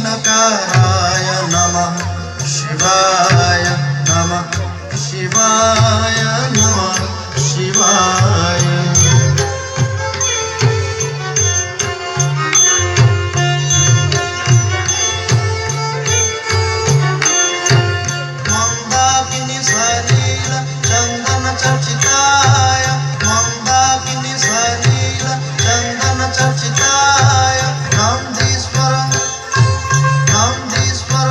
नकाराय नमः शिवाय नमः शिवाय नमः शिवाय। मंदाकिनी सलील चंदन चर्चिताय मंदाकिनी सलील चंदन चर्चिताय नंदीश्वर नंदीश्वर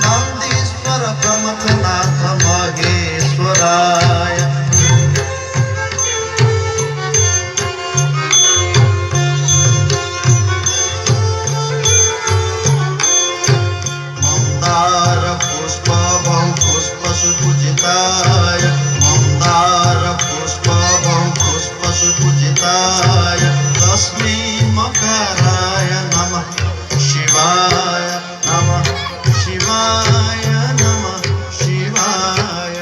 नंदीश्वर प्रमथनाथ महेश्वराय। मंदार पुष्प बहु पुष्प सुपूजिताय मंदार पुष्प बहु पुष्प सुपूजिताय तस्मै मकराय नमः शिवाय नमः शिवाय नमः शिवाय।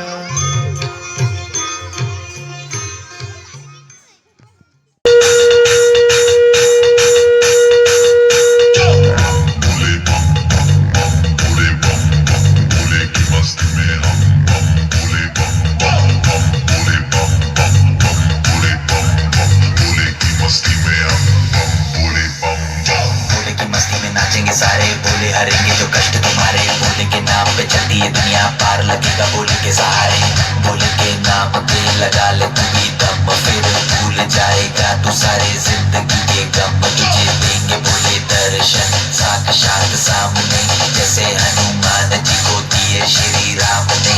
भोले की मस्ती में नाचेंगे सारे, भोले हरेंगे जो कष्ट तुम्हारे। भोले के नाम पे चलती है दुनिया, पार लगेगा भोले के सहारे। भोले के नाम पे लगा ले तू भी दम, फिर भूल जाएगा तू सारे जिंदगी के गम। तुझे देंगे भोले दर्शन साक्षात सामने, जैसे हनुमान जी को दिए श्री राम ने।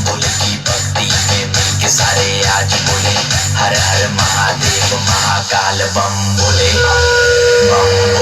भोले की भक्ति में मिलके सारे आज बोले हर हर महादेव महाकाल बम बोले बम।